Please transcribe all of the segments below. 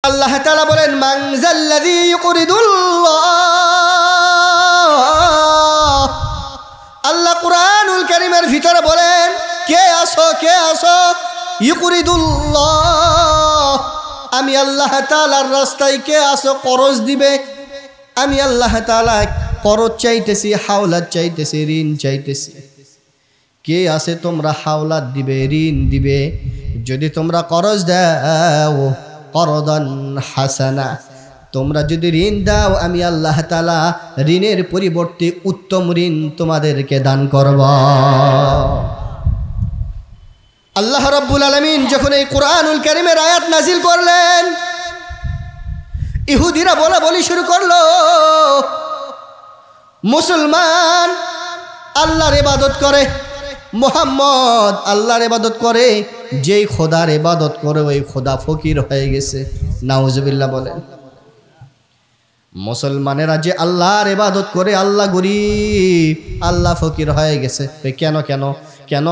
আল্লাহ তাআলা বলেন মান যাল্লাযী ইউকরিদুল্লাহ, আল্লাহ কুরআনুল কারীমের ভিতরে বলেন কে আসো ইউকরিদুল্লাহ, আমি আল্লাহ তাআলার রাস্তায় কে আসো করজ দিবে। আমি আল্লাহ তাআলা করজ চাইতেছি, হাওলাত চাইতেছি, ঋণ চাইতেছি। কে আছে তোমরা হাওলাত দিবে, ঋণ দিবে। যদি তোমরা করজ দাও, করদান হাসানা, তোমরা যদি ঋণ দাও আমি আল্লাহ তাআলা ঋণের পরিবর্তে উত্তম ঋণ তোমাদেরকে দান করব। আল্লাহ রাব্বুল আলামিন যখন এই কুরআনুল কারীমের আয়াত নাজিল করলেন, ইহুদিরা বলি শুরু করলো, মুসলমান আল্লাহর ইবাদত করে, মুহাম্মদ আল্লাহর ইবাদত করে, যেই খোদার ইবাদত করে ওই খোদা ফকির হয়ে গেছে। নাউজুবিল্লাহ বলেন। মুসলমানেরা যে আল্লাহর ইবাদত করে আল্লাহ গরিব, আল্লাহ ফকির হয়ে গেছে। কেন?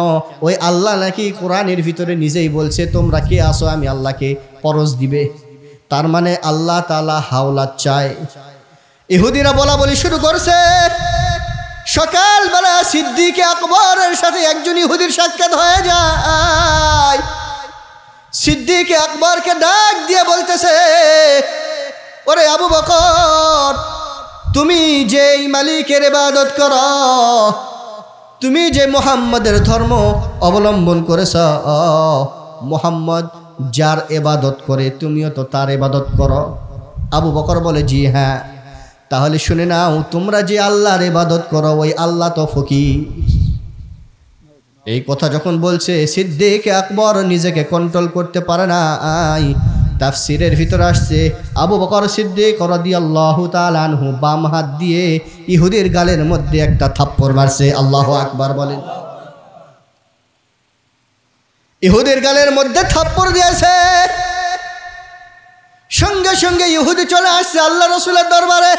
ওই আল্লাহ নাকি কোরআনের ভিতরে নিজেই বলছে তোমরা কে আসো আমি আল্লাহকে করজ দিবে। তার মানে আল্লাহ তাআলা হাওলাত চায়। ইহুদিরা বলি শুরু করছে। সকালবেলা সিদ্দিক আকবরের সাথে একজন ইহুদির সাক্ষাৎ হয়ে যায়। সিদ্দিক আকবরকে ডাক দিয়ে বলতেছে, ওরে আবু বকর, তুমি যেই মালিকের ইবাদত করো, তুমি যে মুহাম্মাদের ধর্ম অবলম্বন করেছ, মুহাম্মদ যার ইবাদত করে তুমিও তো তার ইবাদত করো। আবু বকর বলে জি হ্যাঁ। তাহলে শুনে নাও, তোমরা যে আল্লাহর ইবাদত করো ওই আল্লাহ তো ফকির। এই কথা যখন বলছে সিদ্দিক আকবর নিজেকে কন্ট্রোল করতে পারে না। তাফসিরের ভিতরে আসছে আবু বকর সিদ্দিক রাদিয়াল্লাহু তাআলা আনহু বাম হাত দিয়ে ইহুদির গালের মধ্যে একটা থাপ্পড় মারছে। আল্লাহু আকবার বলেন। ইহুদির গালের মধ্যে থাপ্পড় দিয়েছে। সঙ্গে সঙ্গে ইহুদি চলে আসছে আল্লাহ রাসূলের দরবারে।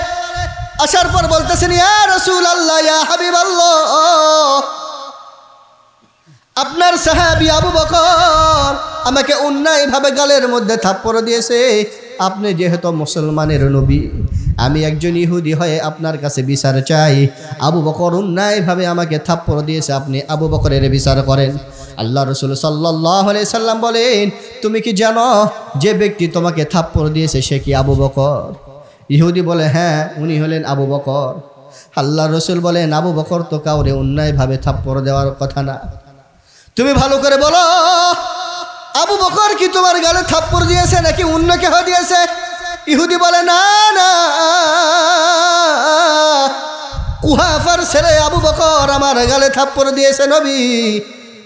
আসার পর বলতেছেন, ইয়া রাসূলুল্লাহ, ইয়া হাবিবাল্লাহ, আপনার সাহাবী আবু বকর আমাকে অন্যায়ভাবে গালের মধ্যে থাপ্পড় দিয়েছে। আপনি যেহেতু মুসলমানের নবী, আমি একজন ইহুদি হয়ে আপনার কাছে বিচার চাই। আবু বকর অন্যায়ভাবে আমাকে থাপ্পড় দিয়েছে, আপনি আবু বকরের বিচার করেন। আল্লাহ রাসূল সাল্লাল্লাহু আলাইহি সাল্লাম বলেন, তুমি কি জানো যে ব্যক্তি তোমাকে থাপ্পড় দিয়েছে সে কি আবু বকর? ইহুদি বলে হ্যাঁ, উনি হলেন আবু বকর। আল্লাহ রাসূল বলেন, আবু বকর তো কাউরে অন্যায়ভাবে থাপ্পড় দেওয়ার কথা না। তুমি ভালো করে বলো, আবু বকর কি তোমার গালে থাপ্পড় দিয়েছে নাকি অন্য কেহ দিয়েছে? ইহুদি বলে না, কুহাফার ছেলে আবু বকর আমার গালে থাপ্পড় দিয়েছে। নবী,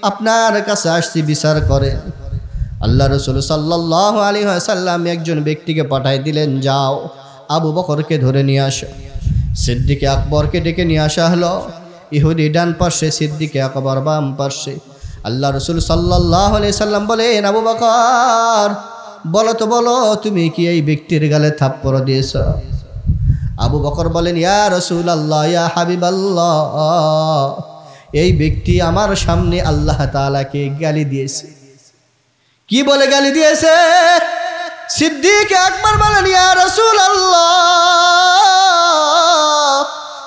আপনার কাছে আসছি, বিচার করে। আল্লাহ রাসূল সাল্লাল্লাহু আলাইহি ওয়াসাল্লাম একজন ব্যক্তিকে পাঠাই দিলেন, যাও আবু বকরকে ধরে নিয়ে আসো। সিদ্দিক আকবরকে ডেকে নিয়ে আসা হলো। ইহুদি ডান পাশে, সিদ্দিক আকবর বাম পাশে। আল্লাহ রাসূল সাল্লাল্লাহু আলাইহি সাল্লাম বলেন, আবু বকর বলো তুমি কি এই ব্যক্তির গালে থাপ্পড় দিয়েছ? আবু বকর বলেন, ইয়া রাসূলুল্লাহ, ইয়া হাবিবাল্লাহ, এই ব্যক্তি আমার সামনে আল্লাহ তাআলাকে গালি দিয়েছে। কি বলে গালি দিয়েছে? সিদ্দিক আকবর বলেন, ইয়া রাসূলুল্লাহ,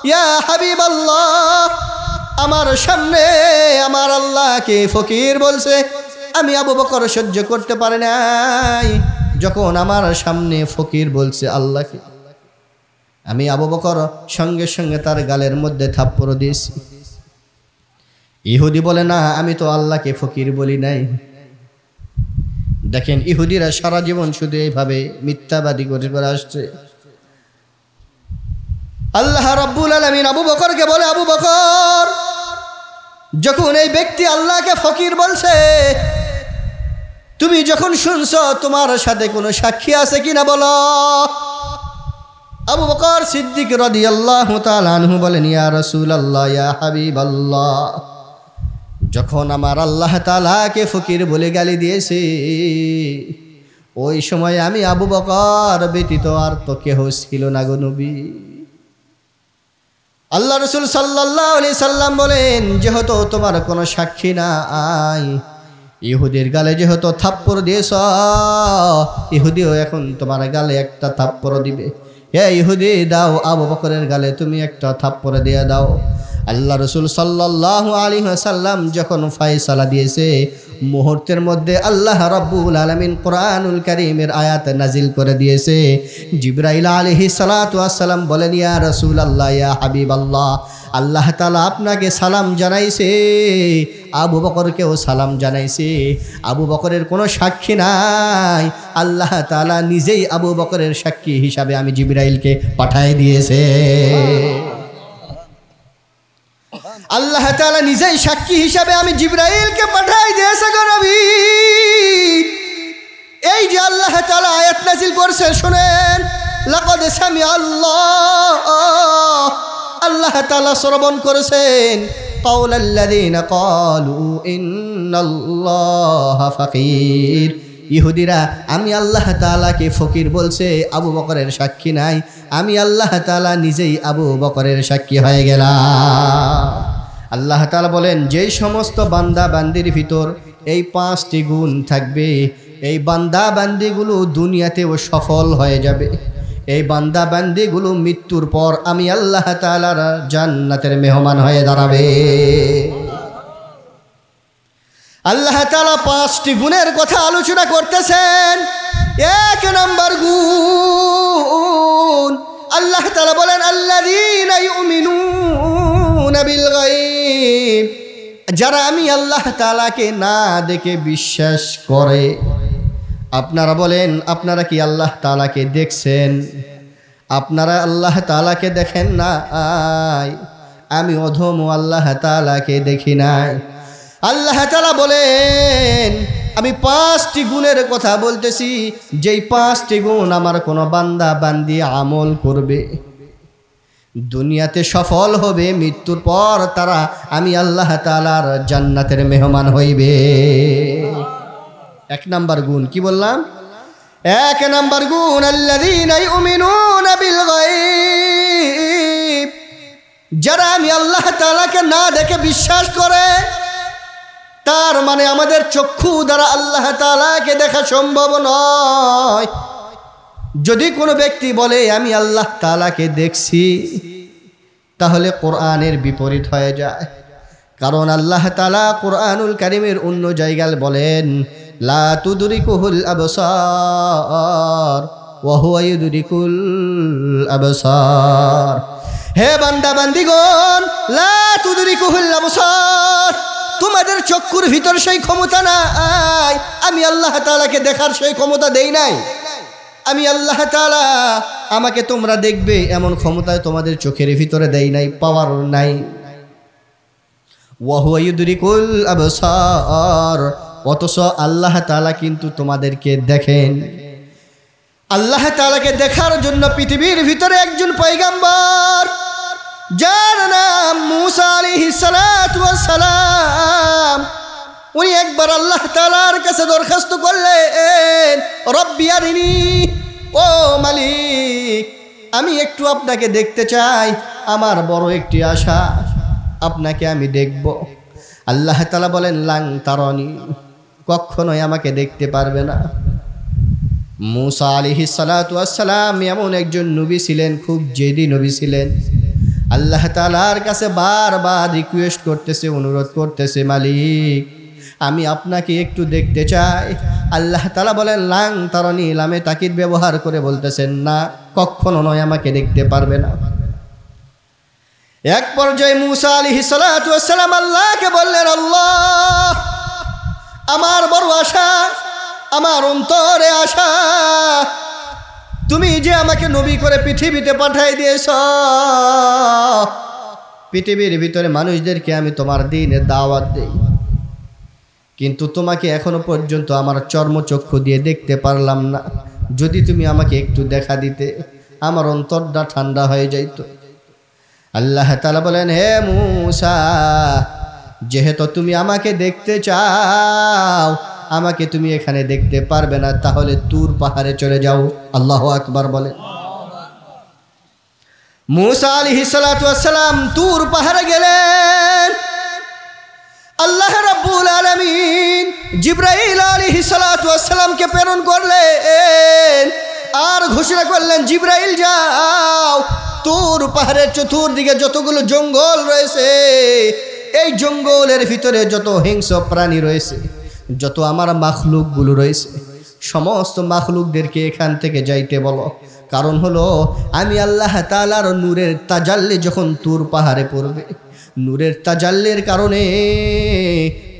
ইয়া হাবিবাল্লাহ, আমার সামনে আমার আল্লাহকে ফকির বলছে। আমি আবু বকর সহ্য করতে পারি নাই যখন আমার সামনে ফকির বলছে আল্লাহকে। আমি আবু বকর সঙ্গে সঙ্গে তার গালের মধ্যে থাপ্পড় দিয়েছি। ইহুদি বলে না, আমি তো আল্লাহকে ফকির বলি নাই। দেখেন, ইহুদিরা সারা জীবন শুধু এইভাবে মিথ্যাবাদী করে আসছে। আল্লাহ রাব্বুল আলামিন আবু বকরকে বলে, আবু বকর, যখন এই ব্যক্তি আল্লাহকে ফকির বলছে, তুমি যখন শুনছো তোমার সাথে কোনো সাক্ষী আছে কিনা বলো। আবু বকর সিদ্দিক রাদিয়াল্লাহু তাআলা আনহু বলেন, ইয়া রাসূলুল্লাহ, ইয়া হাবিবাল্লাহ, যখন আমার আল্লাহ তাআলাকে ফকির বলে গালি দিয়েছে ওই সময় আমি আবু বকর ব্যতীত আর তো কেহ ছিল না গো নবী। আল্লাহ রাসূল সাল্লাল্লাহু আলাইহি সাল্লাম বলেন, যেহেতু তোমার কোনো সাক্ষী নাই, ইহুদির গালে যেহেতু থাপ্পড় দিয়েছ, ইহুদিও এখন তোমার গালে একটা থাপ্পড় দিবে। হে ইহুদি, দাও আবু বকরের গালে তুমি একটা থাপ্পড় দিয়ে দাও। আল্লাহ রসুল সাল্লাল্লাহু আলাইহি ওয়াসাল্লাম যখন ফয়সালা দিয়েছে, মুহূর্তের মধ্যে আল্লাহ রাব্বুল আলামিন কোরআনুল কারীমের আয়াত নাজিল করে দিয়েছে। জিবরাইল আলাইহিস সালাতু ওয়াস সালাম বলেন, ইয়া রাসূলুল্লাহ, ইয়া হাবিবাল্লাহ, আল্লাহ তাআলা আপনাকে সালাম জানাইছে, আবু বকরকেও সালাম জানাইছে। আবু বকরের কোনো সাক্ষী নাই, আল্লাহ তাআলা নিজেই আবু বকরের সাক্ষী হিসাবে আমি জিবরাইলকে পাঠিয়ে দিয়েছে। আল্লাহ তাআলা নিজেই সাক্ষী হিসাবে আমি জিবরাইলকে পাঠাই দিয়েছে গো নবী। এই যে আল্লাহ তাআলা আয়াত নাযিল করছে, শুনেন, লাকাদ সামিআ আল্লাহ তাআলা শ্রবণ করেছেন কাওলাল্লাযীনা ক্বালু ইন্নাল্লাহা ফাকির। ইহুদিরা আমি আল্লাহ তাআলাকে ফকির বলছে, আবু বকরের সাক্ষী নাই, আমি আল্লাহ তাআলা নিজেই আবু বকরের সাক্ষী হয়ে গেলাম। আল্লাহ তাআলা বলেন, যেই সমস্ত বান্দা বান্দির ভিতর এই 5টি গুণ থাকবে, এই বান্দা বান্দিগুলো দুনিয়াতেও সফল হয়ে যাবে। এই বান্দা বান্দিগুলো মৃত্যুর পর আমি আল্লাহ তাআলার জান্নাতের মেহমান হয়ে দাঁড়াবে। আল্লাহ তাআলা 5টি গুণের কথা আলোচনা করতেছেন। 1 নম্বর গুণ, আল্লাহ তাআলা বলেন, আল্লাযীনা ইউমিনুনা বিল গায়ব, যারা আমি আল্লাহ তাআলাকে না দেখে বিশ্বাস করে। আপনারা বলেন, আপনারা কি আল্লাহ তাআলাকে দেখছেন? আপনারা আল্লাহ তাআলাকে দেখেন না? আমি অধম আল্লাহ তাআলাকে দেখি নাই। আল্লাহ তাআলা বলেন, আমি 5টি গুণের কথা বলতেছি, যেই 5টি গুণ আমার কোনো বান্দা বান্দি আমল করবে, দুনিয়াতে সফল হবে, মৃত্যুর পর তারা আমি আল্লাহ তাআলার জান্নাতের মেহমান হইবে। 1 নম্বর গুণ কি বললাম? 1 নম্বর গুণ, আল্লাযীনা ইউমিনুনা বিল গায়ব, যারা আমি আল্লাহ তাআলাকে না দেখে বিশ্বাস করে। তার মানে আমাদের চক্ষু দ্বারা আল্লাহ তাআলাকে দেখা সম্ভব নয়। যদি কোনো ব্যক্তি বলে আমি আল্লাহ তাআলাকে দেখছি, তাহলে কোরআনের বিপরীত হয়ে যায়। কারণ আল্লাহ তাআলা কোরআনুল কারীমের অন্য জায়গায় বলেন, লা তুদরিকুহুল আবসার ওয়া হুয়া ইউদরিকুল আবসার। হে বান্দা বান্দিগণ, লা তুদরিকুহুল আবসার, তোমাদের চক্ষুর ভিতর সেই ক্ষমতা নাই, আমি আল্লাহ তাআলাকে দেখার সেই ক্ষমতা দেই নাই। আমি আল্লাহ তাআলা আমাকে তোমরা দেখবে এমন ক্ষমতা তোমাদের চোখের ভিতরে দেই নাই, পাওয়ার নাই। ওয়া হুয়া ইউদরিকুল আবসার, অথচ আল্লাহ তাআলা কিন্তু তোমাদেরকে দেখেন। আল্লাহ তাআলাকে দেখার জন্য পৃথিবীর ভিতরে একজন পয়গম্বর, যার নাম মূসা আলাইহিস সালাতু ওয়াস সালাম, উনি একবার আল্লাহ তাআলার কাছে দরখাস্ত করলেন, রব্বি আরিনি, ও মালিক, আমি একটু আপনাকে দেখতে চাই, আমার বড় একটি আশা, আপনাকে আমি দেখব। আল্লাহ তাআলা বলেন, লাং তারানি, কখনোই আমাকে দেখতে পারবে না। মূসা আলাইহিস সালাতু ওয়াস সালাম এমন একজন নবী ছিলেন, খুব জেদি নবী ছিলেন। আল্লাহ তাআলার কাছে বারবার রিকোয়েস্ট করতেছে, অনুরোধ করতেছে, মালিক আমি আপনাকে একটু দেখতে চাই। আল্লাহ তাআলা বলেন, লাং তারানি, লামে তাকিদ ব্যবহার করে বলতেছেন, না, কখনো নয়, আমাকে দেখতে পারবে না। এক পর্যায়ে মূসা আলাইহিস সালাতু ওয়াস সালাম আল্লাহকে বললেন, আল্লাহ, আমার বড় আশা, আমার অন্তরে আশা, তুমি যে আমাকে নবী করে পৃথিবীতে পাঠাই দিয়েছ, পৃথিবীর ভিতরে মানুষদেরকে আমি তোমার দ্বীনের দাওয়াত দেই, কিন্তু তোমাকে এখনো পর্যন্ত আমার চর্মচক্ষু দিয়ে দেখতে পারলাম না। যদি তুমি আমাকে একটু দেখা দিতে, আমার অন্তরটা ঠান্ডা হয়ে যাইত। আল্লাহ তাআলা বলেন, হে মূসা, যেহেতু তুমি আমাকে দেখতে চাও, আমাকে তুমি এখানে দেখতে পারবে না, তাহলে তুর পাহাড়ে চলে যাও। আল্লাহু আকবার বলেন। মূসা আলাইহিস সালাতু ওয়াস সালাম তুর পাহাড়ে গেলেন। আল্লাহ রাব্বুল রাব্বুল আলামিন জিবরাইল আলাইহিস সালাতু ওয়াস সালামকে প্রেরণ করলেন আর ঘোষণা করলেন, জিবরাইল যাও, তুর পাহাড়ের চতুর্দিকে যতগুলো জঙ্গল রয়েছে, এই জঙ্গলের ভিতরে যত হিংস্র প্রাণী রয়েছে, যত আমার মাখলুকগুলো রয়েছে, সমস্ত মাখলুকদেরকে এখান থেকে যাইতে বলো। কারণ হলো আমি আল্লাহ তাআলার নূরের তাজাল্লি যখন তুর পাহাড়ে পড়বে, নূরের তাজাল্লির কারণে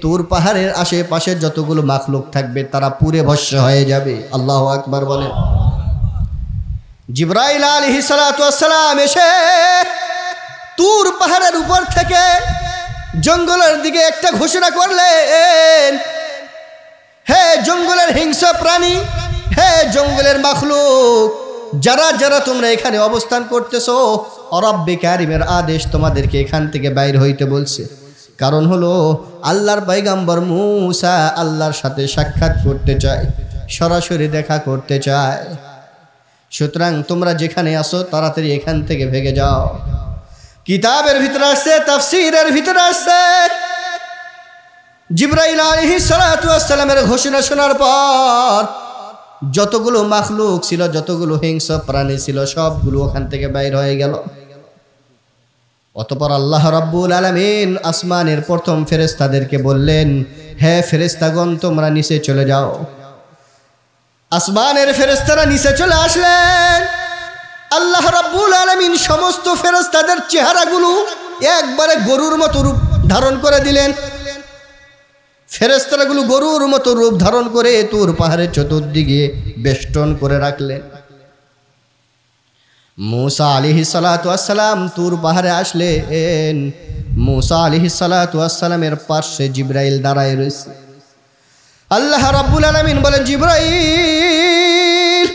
তুর পাহাড়ের আশেপাশে যতগুলো মাখলুক থাকবে তারা পুড়ে ভস্ম হয়ে যাবে। আল্লাহু আকবার বলেন। জিবরাইল আলাইহিস সালাতু ওয়াস সালাম এসে তুর পাহাড়ের উপর থেকে জঙ্গলের দিকে একটা ঘোষণা করলেন, হে জঙ্গলের হিংস্র প্রাণী, হে জঙ্গলের মাখলুক, যারা যারা তোমরা এখানে অবস্থান করতেছো, রব্বে কারিমের আদেশ তোমাদেরকে এখান থেকে বাইর হইতে বলছে। কারণ হলো আল্লাহর পয়গম্বর মূসা আল্লাহর সাথে সাক্ষাৎ করতে চায়, সরাসরি দেখা করতে চায়। সুতরাং তোমরা যেখানে আসো তাড়াতাড়ি এখান থেকে ভেগে যাও। কিতাবের ভিতরে আসছে, তাফসীরের ভিতরে আসছে, জিবরাইল আলাইহিস সালাতু ওয়াস সালামের ঘোষণা শোনার পর যতগুলো মাখলুক ছিল, যতগুলো হিংস্র প্রাণী ছিল, সবগুলো ওখান থেকে বাইর হয়ে গেল। অতঃপর আল্লাহ রাব্বুল আলামিন আসমানের প্রথম ফেরেশতাদেরকে বললেন, হে ফেরেশতাগণ, তোমরা নিচে চলে যাও। আসমানের ফেরেশতারা নিচে চলে আসলেন। আল্লাহ রাব্বুল আলামিন সমস্ত ফেরেশতাদের চেহারাগুলো একবারে গরুর মতো রূপ ধারণ করে দিলেন। ফেরেশতাগুলো গরুর মতো রূপ ধারণ করে তুর পাহাড়ের চতুর্দিকে বেষ্টন করে রাখলেন। মূসা আলাইহিস সালাতু ওয়াস সালাম তুর পাহাড়ে আসলেন। মূসা আলাইহিস সালাতু ওয়াস সালামের পাশে জিবরাইল দাঁড়ায় রয়েছে। আল্লাহ রাব্বুল আলামিন বলেন, জিবরাইল,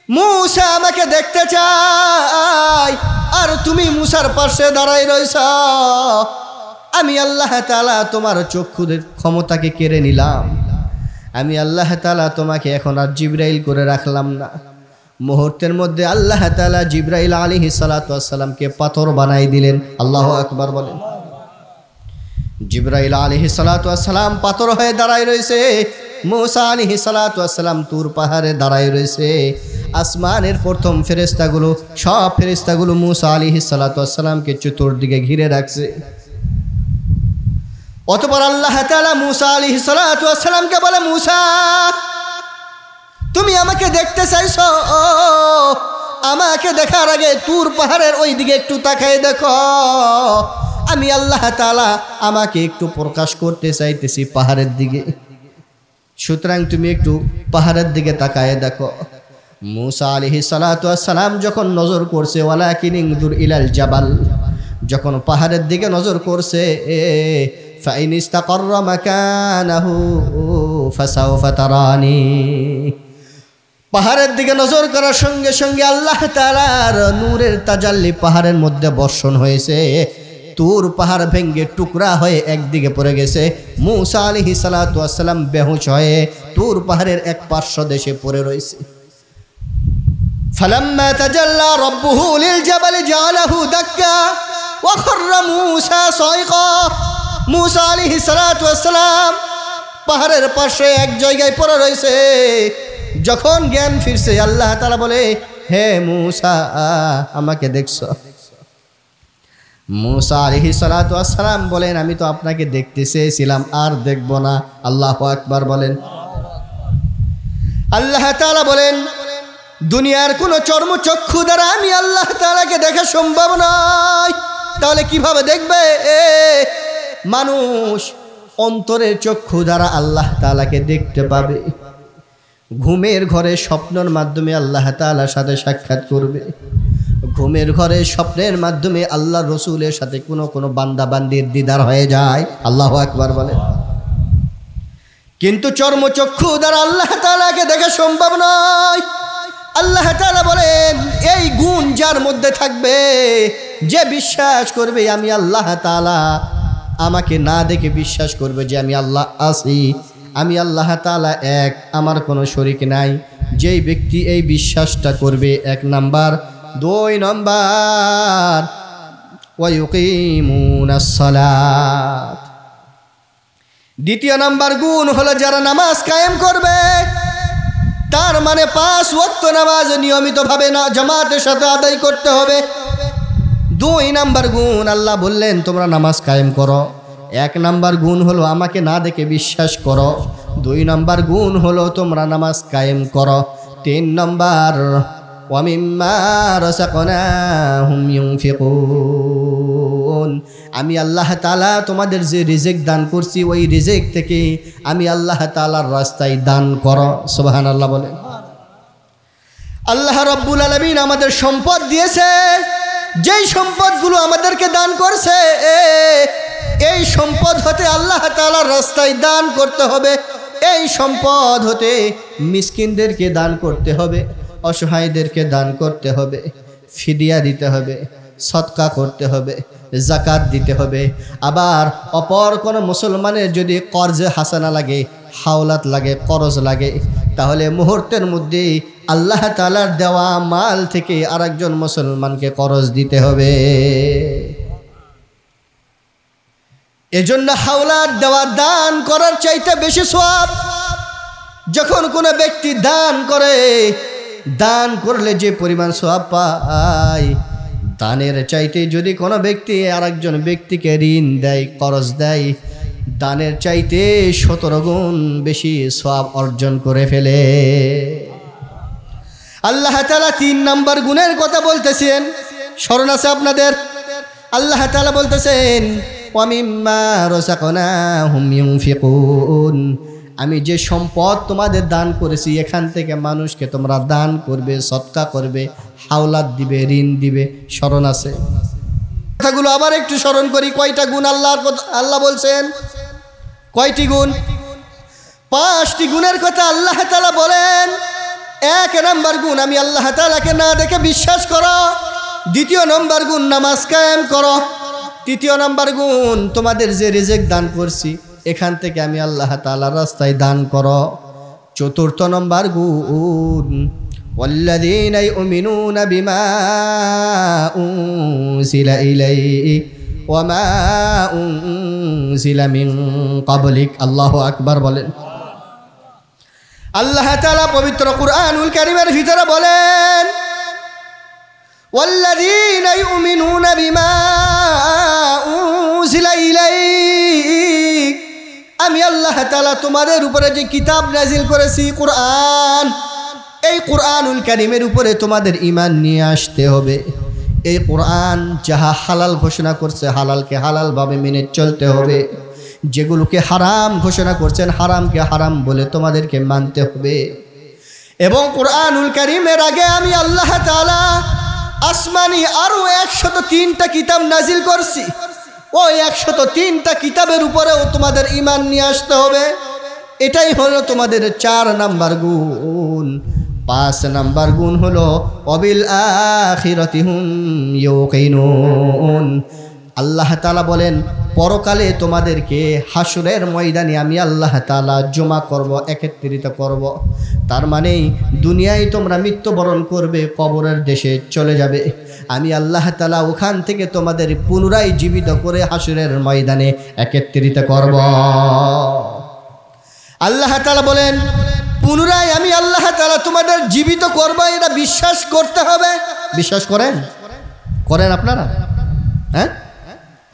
মূসা আমাকে দেখতে চায় আর তুমি মূসার পাশে দাঁড়ায় রয়েছ। আমি আল্লাহ তাআলা তোমার চক্ষুদের ক্ষমতাকে কেড়ে নিলাম। আমি আল্লাহ তাআলা তোমাকে এখন আর জিবরাইল করে রাখলাম না। মুহূর্তের মধ্যে আল্লাহ তাআলা জিবরাইল আলাইহিস সালাতু ওয়াস সালামকে পাথর বানাই দিলেন। আল্লাহু আকবার বলেন। জিবরাইল আলাইহিস সালাতু ওয়াস সালাম পাথর হয়ে দাঁড়ায় রয়েছে। মূসা আলাইহিস সালাতু ওয়াস সালাম তুর পাহাড়ে দাঁড়ায় রয়েছে। আসমানের প্রথম ফেরেশতাগুলো, সব ফেরেশতাগুলো মূসা আলাইহিস সালাতু ওয়াস সালামকে চতুর্দিকে ঘিরে রাখছে। অতঃপর আল্লাহ তাআলা মূসা আলাইহিস সালাতু ওয়াস সালামকে বলে, মূসা, তুমি আমাকে দেখতে চাইছো? আমাকে দেখার আগে তুর পাহাড়ের ওই দিকে একটু তাকায় দেখো। আমি আল্লাহ তাআলা আমাকে একটু প্রকাশ করতে চাইতেছি পাহাড়ের দিকে। সুতরাং তুমি একটু পাহাড়ের দিকে তাকায় দেখো। মূসা আলাইহিস সালাতু ওয়াস সালাম যখন নজর করছে, ওয়ালাকিন ইনজুর ইলাল জাবাল, যখন পাহাড়ের দিকে নজর করছে, ফাইন ইস্তাকাররা মাকানাহু ফাসাউফা তারানি, পাহাড়ের দিকে নজর করার সঙ্গে সঙ্গে আল্লাহ তাআলার নূরের তাজাল্লি পাহাড়ের মধ্যে বর্ষণ হয়েছে। তুর পাহাড় ভেঙ্গে টুকরা হয়ে একদিকে পড়ে গেছে। মূসা আলাইহিস সালাতু ওয়াস সালাম বেহুশ হয়ে তুর পাহাড়ের এক পার্শ্ব দেশে পড়ে রয়েছে। ফালাম্মা তাজাল্লা রাব্বুহু লিল জাবালি জাআলাহু দাক্কা ওয়া খাররা মূসা সাইকা। মূসা আলাইহিস সালাতু ওয়াস সালাম পাহাড়ের পাশে এক জায়গায় পড়ে রয়েছে। যখন জ্ঞান ফিরছে, আল্লাহ তাআলা বলে, হে মূসা, আমাকে দেখছো? মূসা আলাইহিস সালাতু ওয়াস সালাম বলেন, আমি তো আপনাকে দেখতে চেয়েছিলাম, আর দেখব না। আল্লাহু আকবার বলেন। আল্লাহ তাআলা বলেন, দুনিয়ার কোনো চর্মচক্ষু দ্বারা আমি আল্লাহ তাআলাকে দেখা সম্ভব নয়, তাহলে কিভাবে দেখবে? মানুষ অন্তরের চক্ষু দ্বারা আল্লাহ তাআলাকে দেখতে পাবে। ঘুমের ঘরে স্বপ্নের মাধ্যমে আল্লাহ তাআলার সাথে সাক্ষাৎ করবে। ঘুমের ঘরে স্বপ্নের মাধ্যমে আল্লাহ রসুলের সাথে কোনো বান্দা বান্দির দিদার হয়ে যায়। আল্লাহু আকবার বলেন। কিন্তু চর্মচক্ষু দ্বারা আল্লাহ তাআলাকে দেখা সম্ভব নয়। আল্লাহ তাআলা বলেন, এই গুণ যার মধ্যে থাকবে, যে বিশ্বাস করবে আমি আল্লাহ তাআলা, আমাকে না দেখে বিশ্বাস করবে যে আমি আল্লাহ আছি, আমি আল্লাহ তাআলা এক, আমার কোনো শরীক নাই, যেই ব্যক্তি এই বিশ্বাসটা করবে, 1 নাম্বার। 2 নাম্বার, ওয়া ইউকিমুনাস সালাত, দ্বিতীয় নাম্বার গুণ হলো যারা নামাজ কায়েম করবে, তার মানে 5 ওয়াক্ত নামাজ নিয়মিতভাবে না জামাতের সাথে আদায় করতে হবে। 2 নাম্বার গুণ আল্লাহ বললেন তোমরা নামাজ কায়েম করো। 1 নাম্বার গুণ হলো আমাকে না দেখে বিশ্বাস করো। 2 নাম্বার গুণ হলো তোমরা নামাজ কায়েম করো। 3 নাম্বার ওয়ামিম্মা রাযাকনাহুম ইউনফিকুন, আমি আল্লাহ তাআলা তোমাদের যে রিজিক দান করছি ওই রিজিক থেকে আমি আল্লাহ তাআলার রাস্তায় দান করো। সুবহানাল্লাহ বলেন। আল্লাহ রাব্বুল আলামিন আমাদের সম্পদ দিয়েছে, যেই সম্পদগুলো আমাদেরকে দান করছে এই সম্পদ হতে আল্লাহ তাআলার রাস্তায় দান করতে হবে। এই সম্পদ হতে মিসকিনদেরকে দান করতে হবে, অসহায়দেরকে দান করতে হবে, ফিদিয়া দিতে হবে, সদকা করতে হবে, জাকাত দিতে হবে। আবার অপর কোনো মুসলমানের যদি কর্জে হাসানা লাগে, হাওলাত লাগে, করজ লাগে, তাহলে মুহূর্তের মধ্যে আল্লাহ তাআলার দেওয়া মাল থেকে আরেকজন মুসলমানকে করজ দিতে হবে। এজন্য হাওলাত দেওয়া দান করার চাইতে বেশি সওয়াব। যখন কোনো ব্যক্তি দান করে, দান করলে যে পরিমাণ সওয়াব পায়, দানের চাইতে যদি কোনো ব্যক্তি আরেকজন ব্যক্তিকে ঋণ দেয়, করজ দেয়, দানের চাইতে 17 গুণ বেশি সওয়াব অর্জন করে ফেলে। আল্লাহ তাআলা 3 নাম্বার গুণের কথা বলতেছেন, স্মরণ আছে আপনাদের? আল্লাহ তাআলা বলতেছেন ওয়ামিম্মা রাযাকনাহুম ইউনফিকুন, আমি যে সম্পদ তোমাদের দান করেছি এখান থেকে মানুষকে তোমরা দান করবে, সদকা করবে, হাওলাত দিবে, ঋণ দিবে। স্মরণ আছে? কথাগুলো আবার একটু স্মরণ করি। কয়টা গুণ আল্লাহ বলছেন? কয়টি গুণ? 5টি গুণের কথা আল্লাহ তাআলা বলেন। 1 নাম্বার গুণ আমি আল্লাহ তাআলাকে না দেখে বিশ্বাস করো। 2 নাম্বার গুণ নামাজ কায়েম করো। 3 নাম্বার গুণ তোমাদের যে রিজিক দান করছি এখান থেকে আমি আল্লাহ তাআলার রাস্তায় দান করো। 4 নাম্বার গুণ ওয়াল্লাযীনা ইউমিনুনা বিমা উনজিলা ইলাইক ওয়া মা উনজিলা মিন ক্বাবলিক। আল্লাহু আকবার বলেন। আল্লাহ তাআলা পবিত্র কুরআনুল কারীমের ভিতরে বলেন ওয়াল্লাযীনা ইউমিনুনা বিমা উনজিলা ইলাইক, আমি আল্লাহ তাআলা তোমাদের উপরে যে কিতাব নাজিল করেছি কুরআন, এই কুরআনুল কারীমের উপরে তোমাদের ঈমান নিয়ে আসতে হবে। এই কুরআন যাহা হালাল ঘোষণা করছে হালালকে হালালভাবে মেনে চলতে হবে, যেগুলোকে হারাম ঘোষণা করছেন হারামকে হারাম বলে তোমাদেরকে মানতে হবে। এবং কুরআনুল কারীমের আগে আমি আল্লাহ তাআলা আসমানি আরো 103টা কিতাব নাজিল করছি। ওই 103টা কিতাবের উপরেও তোমাদের ঈমান নিয়ে আসতে হবে। এটাই হলো তোমাদের 4 নাম্বার গুণ। 5 নাম্বার গুণ হলো ওয়াবিল আখিরাতি হুম ইউকিনুন। আল্লাহ তাআলা বলেন পরকালে তোমাদেরকে হাসরের ময়দানে আমি আল্লাহ তাআলা জমা করব, একত্রিত করব। তার মানে দুনিয়ায় তোমরা মৃত্যুবরণ করবে, কবরের দেশে চলে যাবে, আমি আল্লাহ তাআলা ওখান থেকে তোমাদের পুনরায় জীবিত করে হাসরের ময়দানে একত্রিত করব। আল্লাহ তাআলা বলেন পুনরায় আমি আল্লাহ তাআলা তোমাদের জীবিত করব, এটা বিশ্বাস করতে হবে। বিশ্বাস করেন? করেন আপনারা? হ্যাঁ,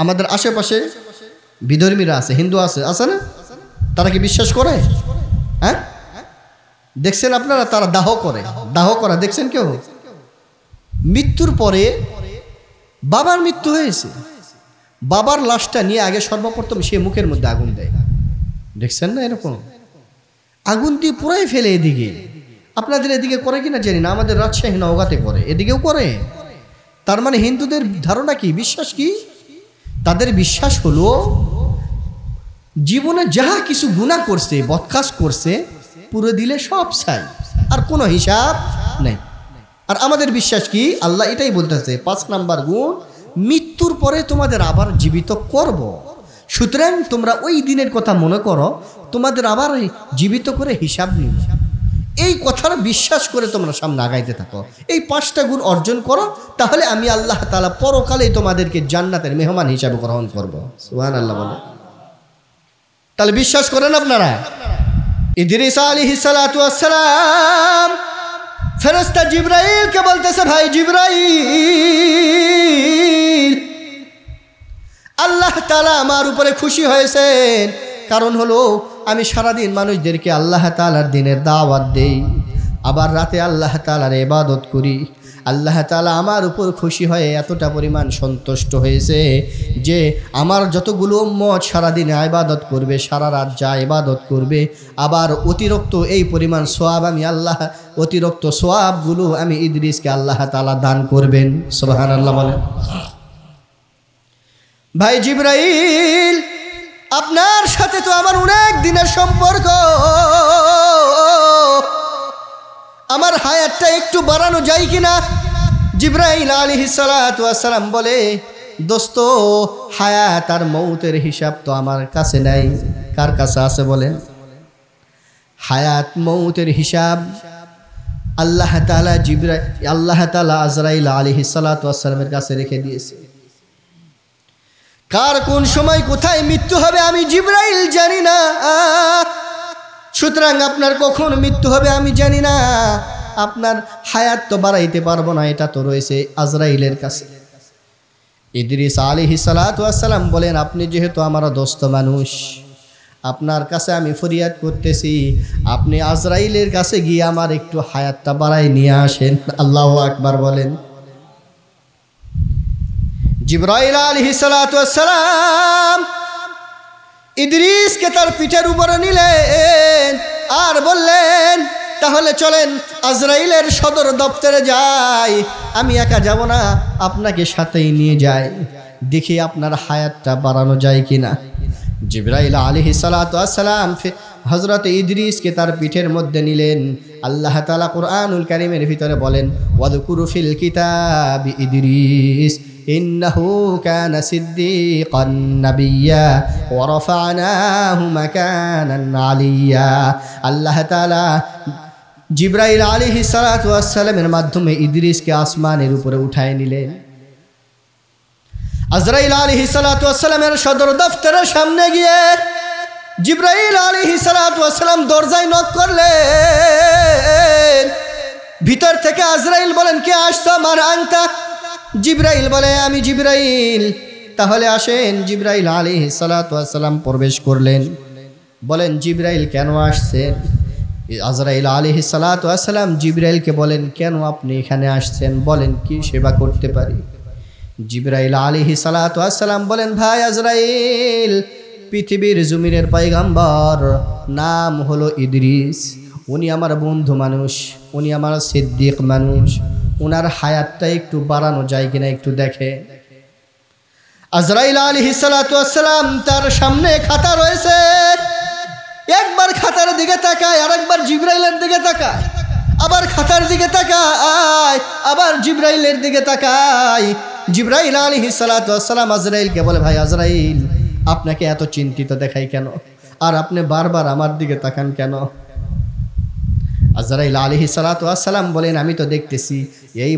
আমাদের আশেপাশে বিধর্মীরা আছে, হিন্দু আছে, আছে না? তারা কি বিশ্বাস করে? হ্যাঁ, দেখছেন আপনারা? তারা দাহ করে, দাহ করা দেখছেন কেউ? মৃত্যুর পরে বাবার মৃত্যু হয়েছে, বাবার লাশটা নিয়ে আগে সর্বপ্রথম সে মুখের মধ্যে আগুন দেয়। দেখছেন না এরকম? আগুন দিয়ে পুরাই ফেলে। এদিকে আপনাদের এদিকে করে কিনা জানি না, আমাদের রাজশাহী নওগাঁতে করে, এদিকেও করে। তার মানে হিন্দুদের ধারণা কি, বিশ্বাস কি? তাদের বিশ্বাস হলো জীবনে যাহা কিছু গুনাহ করছে, বদকাজ করছে, পুরো দিলে সব চাই, আর কোনো হিসাব নেই। আর আমাদের বিশ্বাস কি? আল্লাহ এটাই বলতেছে 5 নাম্বার গুণ, মৃত্যুর পরে তোমাদের আবার জীবিত করব। সুতরাং তোমরা ওই দিনের কথা মনে করো, তোমাদের আবার জীবিত করে হিসাব নিব। এই কথার বিশ্বাস করে তোমরা সামনে আগাইতে থাকো। এই 5টা গুণ অর্জন করো, তাহলে আমি আল্লাহ তাআলা পরকালে তোমাদেরকে জান্নাতের মেহমান হিসাবে গ্রহণ করব। সুবহানাল্লাহ বলে। তাহলে বিশ্বাস করেন আপনারা? ইদ্রিস আলাইহিস সালাতু ওয়াস সালাম ফেরেশতা জিবরাইলকে বলতেছে, ভাই জিবরাইল, আল্লাহ তাআলা আমার উপরে খুশি হয়েছেন, কারণ হলো আমি সারাদিন মানুষদেরকে আল্লাহ তাআলার দিনের দাওয়াত দেই, আবার রাতে আল্লাহ তাআলার ইবাদত করি। আল্লাহ তাআলা আমার উপর খুশি হয়ে এতটা পরিমাণ সন্তুষ্ট হয়েছে যে আমার যতগুলো উম্মত সারাদিন ইবাদত করবে, সারা রাত যা ইবাদত করবে, আবার অতিরিক্ত এই পরিমাণ সওয়াব আমি আল্লাহ, অতিরিক্ত সওয়াবগুলো আমি ইদ্রিসকে আল্লাহ তাআলা দান করবেন। সুবহানাল্লাহ বলেন। ভাই জিবরাইল, আপনার সাথে তো আমার অনেক দিনের সম্পর্ক, আমার হায়াতটা একটু বাড়ানো যায় কিনা? জিবরাইল আলাইহিস সালাতু ওয়াস সালাম বলে, দোস্ত, হায়াত আর মৌতের হিসাব তো আমার কাছে নাই। কার কাছে আছে বলেন? হায়াত মৌতের হিসাব আল্লাহ তাআলা আল্লাহ তাআলা আজরাইল আলাইহিস সালাতু ওয়াস সালামের কাছে রেখে দিয়েছে। কার কোন সময় কোথায় মৃত্যু হবে আমি জিবরাইল জানি না, সুতরাং আপনার কখন মৃত্যু হবে আমি জানি না, আপনার হায়াত তো বাড়াইতে পারবো না, এটা তো রয়েছে আজরাইলের কাছে। ইদ্রিস আলাইহিস সালাতু ওয়াস সালাম বলেন, আপনি যেহেতু আমার দোস্ত মানুষ, আপনার কাছে আমি ফরিয়াদ করতেছি, আপনি আজরাইলের কাছে গিয়ে আমার একটু হায়াতটা বাড়াই নিয়ে আসেন। আল্লাহু আকবার বলেন। জিবরাইল আলাইহিস সালাতু ওয়াস সালাম ইদ্রিসকে তার পিঠের উপরে নিলেন আর বললেন, তাহলে চলেন আজরাইলের সদর দপ্তরে যাই, আমি একা যাব না, আপনাকে সাথেই নিয়ে যাই, দেখি আপনার হায়াতটা বাড়ানো যায় কিনা। জিবরাইল আলাইহিস সালাতু ওয়াস সালাম হযরত ইদ্রিসকে তার পিঠের মধ্যে নিলেন। আল্লাহ তাআলা কুরআনুল কারীমের ভিতরে বলেন, ওয়াযকুরু ফিল কিতাবি ইদ্রিস ইন্নাহু কানা সিদ্দীকান নাবিয়্যা ওয়া রাফা'নাহু মাকানান আলিয়্যা। আল্লাহ তাআলা জিবরাইল আলাইহিস সালাতু ওয়াস সালামের মাধ্যমে ইদ্রিসকে আসমানের উপরে উঠায় নিলেন। আজরাইল আলাইহিস সালাতু ওয়াস সালামের সদর দফতরের সামনে গিয়ে জিবরাইল আলাইহিস সালাতু ওয়াস সালাম দরজায় নক করলেন। ভিতর থেকে আজরাইল বলেন, কে আসছো? মান আনতা? জিবরাইল বলে, আমি জিবরাইল। তাহলে আসেন। জিবরাইল আলাইহিস সালাতু ওয়াস সালাম প্রবেশ করলেন। বলেন, জিবরাইল কেন আসছেন? আজরাইল আলাইহিস সালাতু ওয়াস সালাম জিবরাইলকে বলেন, কেন আপনি এখানে আসছেন? বলেন, কি সেবা করতে পারি? জিবরাইল আলাইহিস সালাতু ওয়াস সালাম বলেন, ভাই আজরাইল, পৃথিবীর জমিনের পয়গম্বর নাম হলো ইদ্রিস, উনি আমার বন্ধু মানুষ, উনি আমার সিদ্দিক মানুষ, ওনার হায়াতটা একটু বাড়ানো যায় কিনা একটু দেখে। আজরাইল আলাইহিস সালাতু ওয়াস সালাম তার সামনে খাতা রয়েছে, একবার খাতার দিকে তাকায়, আরেকবার জিবরাইলের দিকে তাকায়, আবার খাতার দিকে তাকায়, আবার জিবরাইলের দিকে তাকায়। জিবরাইল আলাইহিস সালাতু ওয়াস সালাম আজরাইলকে বলে, ভাই আজরাইল, আপনাকে এত চিন্তিত দেখাই কেন? আর আপনি বারবার আমার দিকে তাকান কেন? আজরাইল আলাইহিস সালাতু ওয়াস সালাম বলেন, আমি তো দেখতেছি এই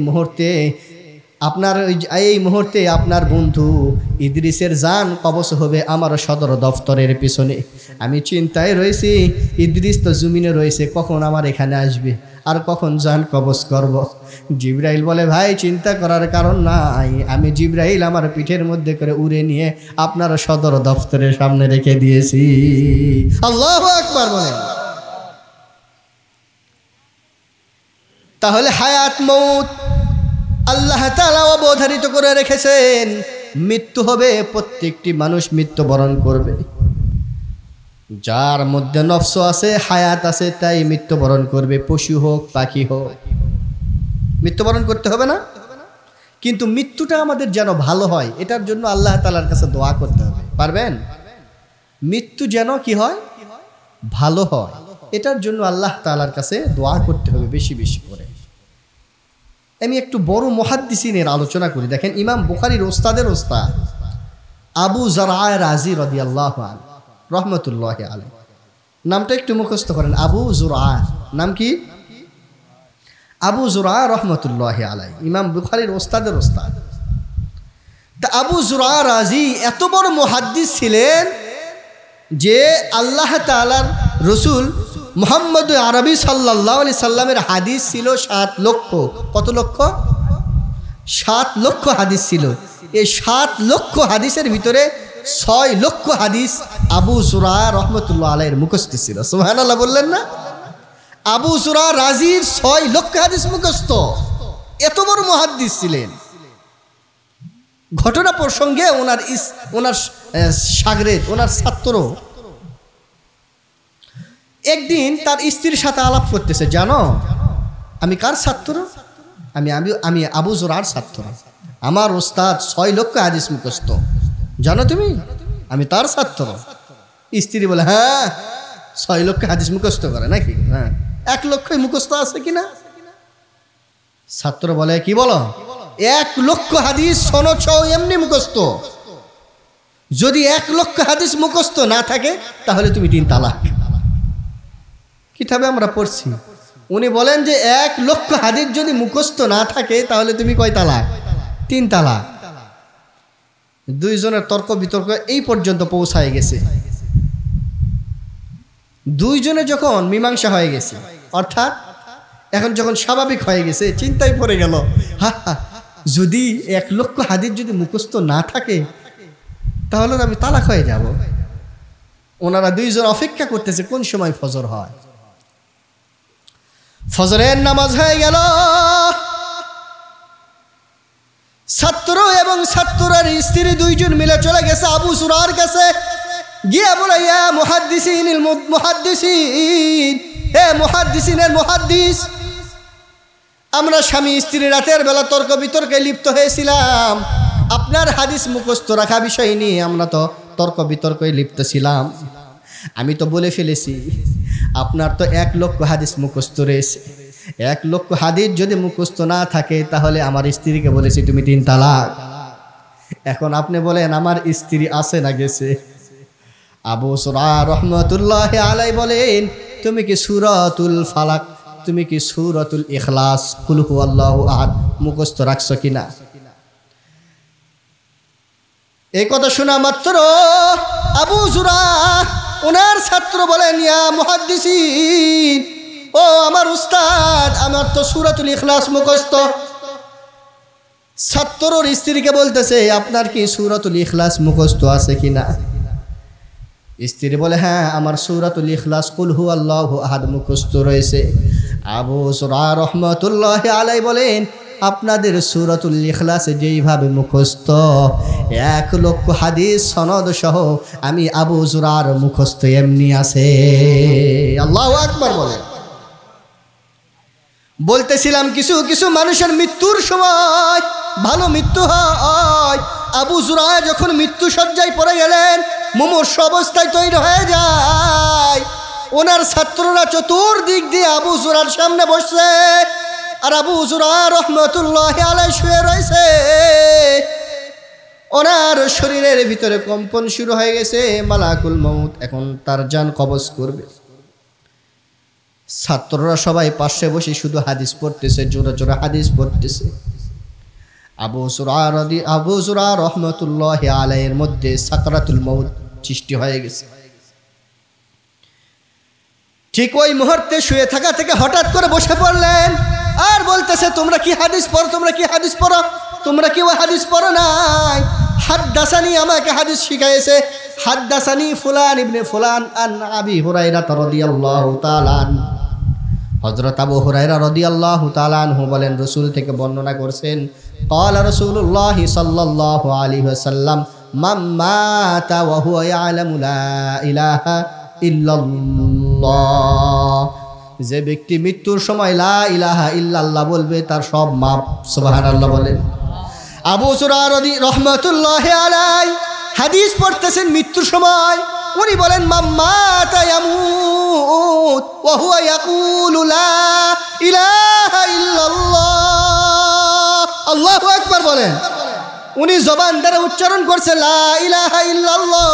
মুহূর্তে আপনার বন্ধু ইদ্রিসের জান কবজ হবে আমার সদর দফতরের পিছনে। আমি চিন্তায় রয়েছি, ইদ্রিস তো জমিনে রয়েছে, কখন আমার এখানে আসবে আর কখন জান কবজ করব। জিবরাইল বলে, ভাই চিন্তা করার কারণ নাই, আমি জিবরাইল আমার পিঠের মধ্যে করে উড়ে নিয়ে আপনার সদর দফতরের সামনে রেখে দিয়েছি। আল্লাহু আকবার বলেন। তাহলে হায়াত মউত আল্লাহ তাআলা অবধারিত করে রেখেছেন, মৃত্যু হবে, প্রত্যেকটি মানুষ মৃত্যুবরণ করবে। যার মধ্যে নফস আছে, হায়াত আছে, তাই মৃত্যুবরণ করবে, পশু হোক পাখি হোক, মৃত্যুবরণ করতে হবে না? কিন্তু মৃত্যুটা আমাদের যেন ভালো হয়, এটার জন্য আল্লাহ তাআলার কাছে দোয়া করতে হবে। পারবেন? মৃত্যু যেন কি হয়? ভালো হয়, এটার জন্য আল্লাহ তাআলার কাছে দোয়া করতে হবে বেশি বেশি করে। আমি একটু বড় মুহাদ্দিসিনের আলোচনা করি। দেখেন, ইমাম বুখারীর ওস্তাদের ওস্তাদ আবু যরআ রাজি রাদিয়াল্লাহু আনহু রাহমাতুল্লাহি আলাইহি, নামটা একটু মুখস্থ করেন। আবু যরআ, নাম কি? আবু যরআ রাহমাতুল্লাহি আলাইহি, ইমাম বুখারীর ওস্তাদের ওস্তাদ। তা আবু যরআ রাজি এত বড় মুহাদ্দিস ছিলেন যে আল্লাহ তাআলার রসুল মুহাম্মদ আরবি সাল্লাল্লাহু আলাইহি সাল্লামের হাদিস ছিল 7 লক্ষ। কত লক্ষ? 7 লক্ষ হাদিস ছিল। এই 7 লক্ষ হাদিসের ভিতরে 6 লক্ষ হাদিস আবু যুরা রহমতুল্লাহ আলাইহির মুখস্থ ছিল। সুবহানাল্লাহ বললেন না? আবু যুরা রাজির 6 লক্ষ হাদিস মুখস্থ। এত বড় মুহাদ্দিস ছিলেন। ঘটনা প্রসঙ্গে ওনার শাগরেদ, ওনার ছাত্র একদিন তার স্ত্রীর সাথে আলাপ করতেছে, জানো আমি কার ছাত্র? আমি আবু যুরার ছাত্র। আমার ওস্তাদ 6 লক্ষ হাদিস মুখস্থ, জানো তুমি? আমি তার ছাত্র। স্ত্রী বলে, হ্যাঁ 6 লক্ষ হাদিস মুখস্থ করে নাকি? হ্যাঁ 1 লক্ষই মুখস্থ আছে কিনা? ছাত্র বলে, কি বলো? 1 লক্ষ হাদিস সনদ সহ এমনি মুখস্থ। যদি 1 লক্ষ হাদিস মুখস্থ না থাকে তাহলে তুমি 3 তালাক। কিতাবে আমরা পড়ছি। উনি বলেন যে 1 লক্ষ হাদিস যদি মুখস্থ না থাকে তাহলে তুমি কয় তালাক? 3 তালাক। দুইজনের তর্ক বিতর্ক এই পর্যন্ত পৌঁছায় গেছে। দুইজনে যখন মীমাংসা হয়ে গেছে, অর্থাৎ এখন যখন স্বাভাবিক হয়ে গেছে, চিন্তায় পড়ে গেল, যদি 1 লক্ষ হাদিস যদি মুখস্থ না থাকে তাহলে আমি তালাক হয়ে যাব। ওনারা দুইজন অপেক্ষা করতেছে কোন সময় ফজর হয়। ফজরের নামাজ হয়ে গেল। ছাত্র এবং ছাত্রের স্ত্রী দুইজন মিলে চলে গেছে আবু যুরার কাছে। গিয়া বলে, ইয়া মুহাদ্দিসিনিল মুহাদ্দিসিন, হে মুহাদ্দিসিনের মুহাদ্দিস, আমরা স্বামী স্ত্রী রাতের বেলা তর্ক বিতর্কে লিপ্ত হয়েছিলাম। আপনার হাদিস মুখস্থ রাখা বিষয় নিয়ে আমরা তো তর্ক বিতর্কে লিপ্ত ছিলাম। আমি তো বলে ফেলেছি আপনার তো 1 লক্ষ হাদিস মুখস্থ রয়েছে। 1 লক্ষ হাদিস যদি মুখস্থ না থাকে তাহলে আমার স্ত্রীকে বলেছি তুমি 3 তালাক। এখন আপনি বলেন আমার স্ত্রী আছে না গেছে? আবু যুরা রহমতুল্লাহি আলাইহি বলেন, তুমি কি সূরাতুল ফালাক, তুমি কি সূরাতুল ইখলাস, কুল হুয়াল্লাহু আহাদ মুখস্থ রাখছো কিনা? এই কথা শোনা মাত্র আবু যুরা ওনার ছাত্র বলেন, ইয়া মুহাদ্দিসিন, ও আমার উস্তাদ, আমার তো সূরাতুল ইখলাস মুখস্থ। ছাত্রর স্ত্রীকে বলতেছে, আপনার কি সূরাতুল ইখলাস মুখস্থ আছে কিনা? স্ত্রী বলে, হ্যাঁ আমার সূরাতুল ইখলাস কুল হুয়াল্লাহু আহাদ মুখস্থ রয়েছে। আবু যুরা রহমতুল্লাহি আলাইহি বলেন, আপনাদের সূরাতুল ইখলাস যেইভাবে মুখস্থ 1 লক্ষ হাদিস সনদ সহ আমি আবু যুরার মুখস্থ এমনি আছে। আল্লাহু আকবার বলেন। বলতেছিলাম কিছু কিছু মানুষের মৃত্যুর সময় ভালো মৃত্যু হয়। আবু যুরা যখন মৃত্যু শয্যায় পড়ে গেলেন, মুমূর্ষু অবস্থায় তৈরি হয়ে যায়। ওনার ছাত্ররা চতুর্দিক দিয়ে আবু যুরার সামনে বসছে, আর আবু যুরা রহমতুল্লাহি আলাইহি শুয়ে রয়েছে। ওনার শরীরের ভিতরে কম্পন শুরু হয়ে গেছে। মালাকুল মউত এখন তার জান কবজ করবে। ছাত্ররা সবাই পাশে বসে শুধু হাদিস পড়তেছে, জোরে জোরে হাদিস পড়তেছে। আবু যুরা রহমতুল্লাহি আলাইহির মধ্যে সাকরাতুল মউত সৃষ্টি হয়ে গেছে। ঠিক ওই মুহূর্তে শুয়ে থাকা থেকে হঠাৎ করে বসে পড়লেন আর বলতেছে, তোমরা কি হাদিস পড়ো? তোমরা কি হাদিস পড়ো? তোমরা কি ওই হাদিস পড়ো নাই? হাদ্দাসানি, আমাকে হাদিস শিখাইছে। হাদ্দাসানি ফুলান ইবনে ফুলান আন আবি হুরায়রা রাদিয়াল্লাহু তাআলা আনহু। হযরত আবু হুরায়রা রাদিয়াল্লাহু তাআলা আনহু বলেন, রাসূল থেকে বর্ণনা করছেন, ক্বালা রাসূলুল্লাহ সাল্লাল্লাহু আলাইহি ওয়াসাল্লাম, মান মাতা ওয়া হুয়া ইয়ালামু লা ইলাহা ইল্লাল্লাহ, যে ব্যক্তি মৃত্যুর সময় লা ইলাহা ইল্লাল্লাহ বলবে তার সব মাপ। সুবহানাল্লাহ বলেন। আবু যুরা রহমতুল্লাহি আলাইহি হাদিস পড়তেছেন মৃত্যুর সময়। উনি বলেন, মান মাতা ইয়ামুত ওয়া হুয়া ইয়াকুলু লা ইলাহা ইল্লাল্লাহ। আল্লাহু আকবার বলেন। উনি জবান দ্বারা উচ্চারণ করছে লা ইলাহা ইল্লাল্লাহ,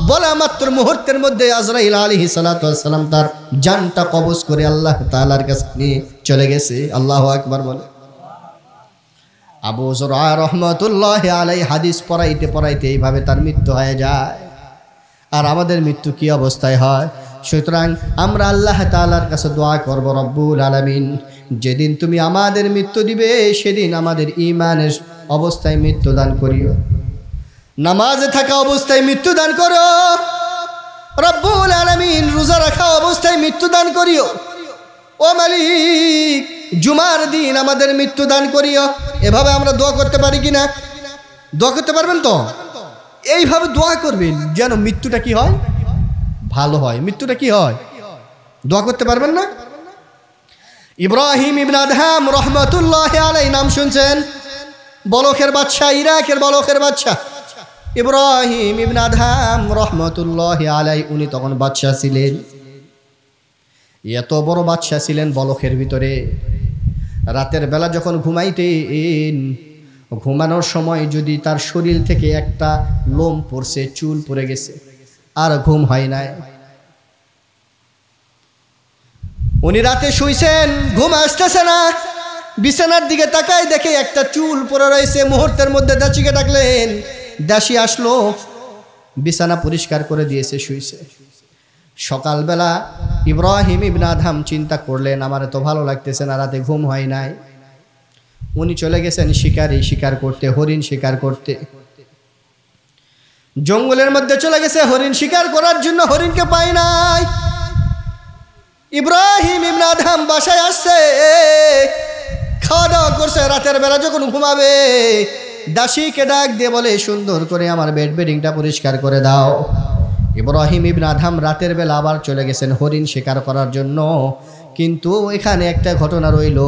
বলা মাত্র মুহূর্তের মধ্যে আজরাইল আলাইহিস সালাতু ওয়াস সালাম তার জানটা কবজ করে আল্লাহ তাআলার কাছে নিয়ে চলে গেছে। আল্লাহু আকবার বলেন। আবু যুরা রহমতুল্লাহি আলাইহি হাদিস পড়াইতে পড়াইতে এইভাবে তার মৃত্যু হয়ে যায়। আর আমাদের মৃত্যু কি অবস্থায় হয়। সুতরাং আমরা আল্লাহ তাআলার কাছে দোয়া করব, রব্বুল আলামিন যেদিন তুমি আমাদের মৃত্যু দিবে সেদিন আমাদের ঈমানের অবস্থায় মৃত্যু দান করিও, নামাজে থাকা অবস্থায় মৃত্যু দান করো রব্বুল আলামিন, রোজা রাখা অবস্থায় মৃত্যু দান করিও ও মালিক, জুমার দিন আমাদের মৃত্যু দান করিও। এভাবে আমরা দোয়া করতে পারি কিনা? দোয়া করতে পারবেন তো? এইভাবে দোয়া করবেন যেন মৃত্যুটা কি হয়, ভালো হয়। মৃত্যুটা কি হয়, দোয়া করতে পারবেন না? ইব্রাহিম ইবনে আদহাম রহমতুল্লাহি আলাইহি নাম শুনছেন? বলখের বাদশা, ইরাকের বলখের বাদশা ইব্রাহিম ইবনে আদহাম রহমতুল্লাহি আলাইহি। উনি তখন বাদশা ছিলেন, এত বড় বাদশা ছিলেন বলখের ভিতরে। রাতের বেলা যখন ঘুমাইতেন, ঘুমানোর সময় যদি তার শরীর থেকে একটা লোম পড়ছে, চুল পড়ে গেছে, আর ঘুম হয় নাই। উনি রাতে শুইছেন, ঘুম আসতেছে না, বিছানার দিকে তাকায় দেখে একটা চুল পড়ে রয়েছে। মুহূর্তের মধ্যে দাসীকে ডাকলেন, দাসী আসলো, বিছানা পরিষ্কার করে দিয়েছে, শুইছে। সকালবেলা ইব্রাহিম ইবনে আদহাম চিন্তা করলেন, আমার তো ভালো লাগতেছে না, রাতে ঘুম হয় নাই। উনি চলে গেছেন শিকার করতে, হরিণ শিকার করতে। জঙ্গলের মধ্যে চলে গেছে হরিণ শিকার করার জন্য, হরিণকে পায় নাই। ইব্রাহিম ইবনে আদহাম বাসায় আসছে, খাওয়া দাওয়া করছে। রাতের বেলা যখন ঘুমাবে, দাসীকে ডাক দিয়ে বলে, সুন্দর করে আমার বেডিংটা পরিষ্কার করে দাও। ইব্রাহিম ইবনে আদহাম রাতের বেলা আবার চলে গেছেন হরিণ শিকার করার জন্য। কিন্তু এখানে একটা ঘটনা রইল,